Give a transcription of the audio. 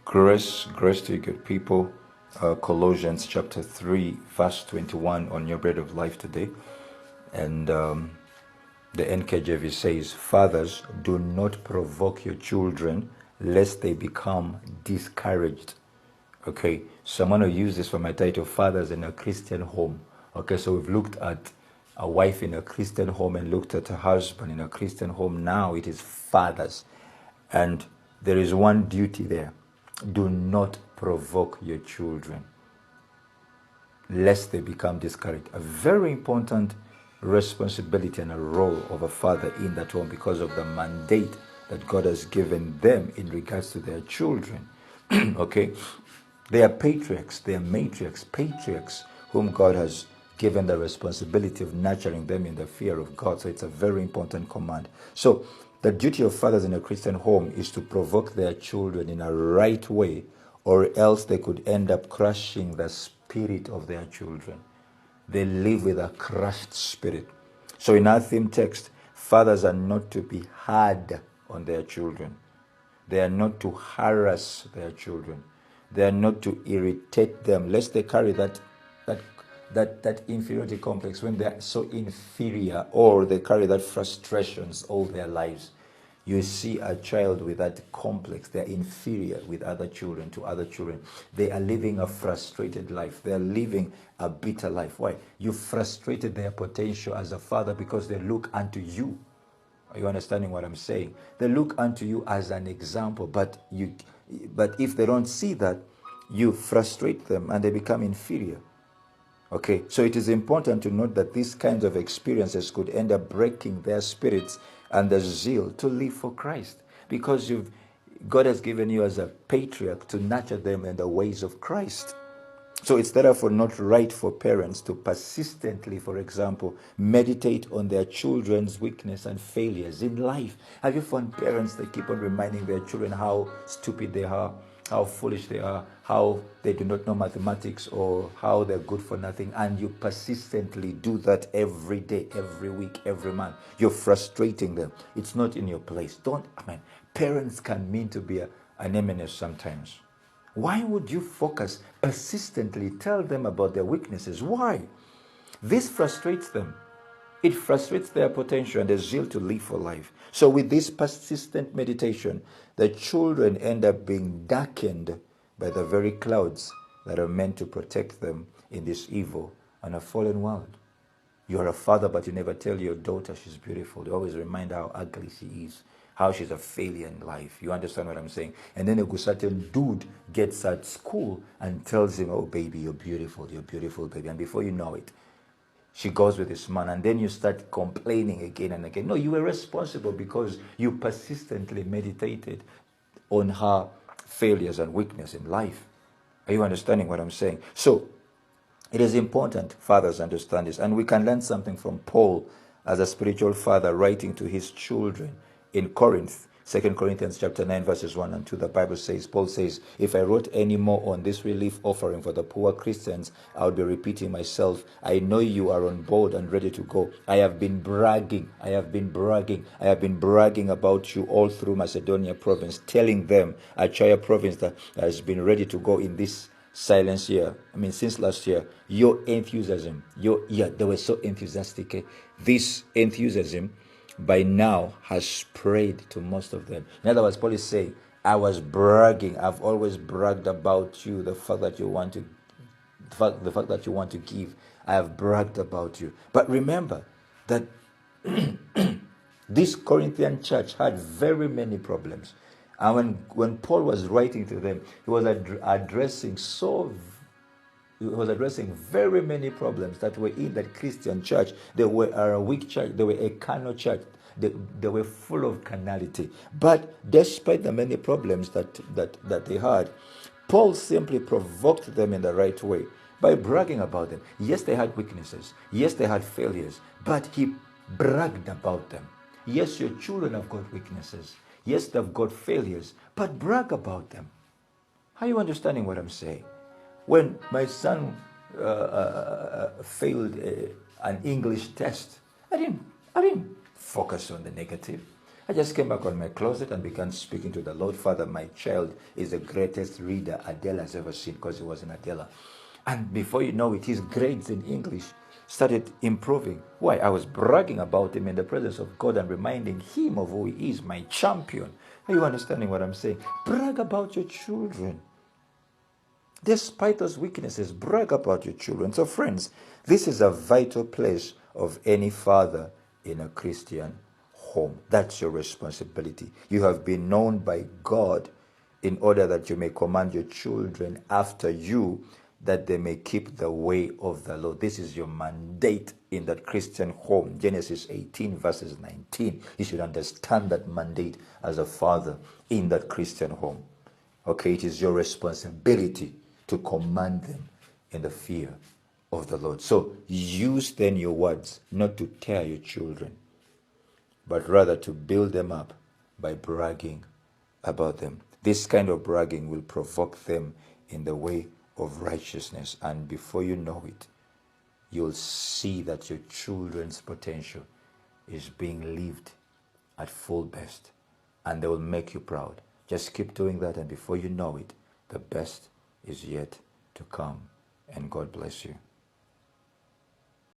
Grace to you, good people. Colossians chapter 3, verse 21 on your bread of life today. And the NKJV says, Fathers, do not provoke your children lest they become discouraged. Okay, so I'm going to use this for my title, Fathers in a Christian Home. Okay, so we've looked at a wife in a Christian home and looked at a husband in a Christian home. Now it is fathers. And there is one duty there. Do not provoke your children lest they become discouraged. A very important responsibility and a role of a father in that home because of the mandate that God has given them in regards to their children. Okay? They are patriarchs, they are matriarchs, patriarchs whom God has given the responsibility of nurturing them in the fear of God. So it's a very important command. So the duty of fathers in a Christian home is to provoke their children in a right way, or else they could end up crushing the spirit of their children. They live with a crushed spirit. So in our theme text, fathers are not to be hard on their children. They are not to harass their children. They are not to irritate them, lest they carry that inferiority complex when they are so inferior, or they carry that frustrations all their lives. You see a child with that complex, they're inferior with other children, to other children. They are living a frustrated life. They are living a bitter life. Why? You frustrated their potential as a father because they look unto you. Are you understanding what I'm saying? They look unto you as an example, but if they don't see that, you frustrate them and they become inferior. Okay, so it is important to note that these kinds of experiences could end up breaking their spirits and the zeal to live for Christ, because God has given you as a patriarch to nurture them in the ways of Christ. So it's therefore not right for parents to persistently, for example, meditate on their children's weakness and failures in life. Have you found parents that keep on reminding their children how stupid they are, how foolish they are, how they do not know mathematics, or how they're good for nothing, and you persistently do that every day, every week, every month? You're frustrating them. It's not in your place. Parents can mean to be an eminence sometimes. Why would you focus, persistently tell them about their weaknesses? Why? This frustrates them. It frustrates their potential and their zeal to live for life. So with this persistent meditation, the children end up being darkened by the very clouds that are meant to protect them in this evil and a fallen world. You're a father, but you never tell your daughter she's beautiful. You always remind her how ugly she is, how she's a failure in life. You understand what I'm saying? And then a certain dude gets at school and tells him, oh, baby, you're beautiful, baby. And before you know it, she goes with this man, and then you start complaining again and again. No, you were responsible because you persistently meditated on her failures and weakness in life. Are you understanding what I'm saying? So it is important fathers understand this, and we can learn something from Paul as a spiritual father writing to his children in Corinth. 2 Corinthians chapter 9 verses 1 and 2, the Bible says, Paul says, if I wrote any more on this relief offering for the poor Christians, I would be repeating myself. I know you are on board and ready to go. I have been bragging about you all through Macedonia province, telling them, Achaia province, that has been ready to go in this silence year. Since last year, your enthusiasm, they were so enthusiastic. This enthusiasm by now has spread to most of them. In other words, Paul is saying, I was bragging. I've always bragged about you, the fact that you want to give. I have bragged about you. But remember that this Corinthian church had very many problems. And when Paul was writing to them, he was addressing very many problems that were in that Christian church. They were a weak church. They were a carnal church. They were full of carnality. But despite the many problems that they had, Paul simply provoked them in the right way by bragging about them. Yes, they had weaknesses. Yes, they had failures. But he bragged about them. Yes, your children have got weaknesses. Yes, they've got failures. But brag about them. Are you understanding what I'm saying? When my son failed an English test, I didn't focus on the negative. I just came back on my closet and began speaking to the Lord. Father, my child is the greatest reader Adela has ever seen, because he was in Adela. And before you know it, his grades in English started improving. Why? I was bragging about him in the presence of God and reminding him of who he is, my champion. Are you understanding what I'm saying? Brag about your children. Despite those weaknesses, brag about your children. So friends, this is a vital place of any father in a Christian home. That's your responsibility. You have been known by God in order that you may command your children after you, that they may keep the way of the Lord. This is your mandate in that Christian home. Genesis 18 verses 19. You should understand that mandate as a father in that Christian home. Okay, it is your responsibility to command them in the fear of the Lord. So use then your words not to tear your children, but rather to build them up by bragging about them. This kind of bragging will provoke them in the way of righteousness. And before you know it, you'll see that your children's potential is being lived at full best. And they will make you proud. Just keep doing that, and before you know it, the best is yet to come. And God bless you.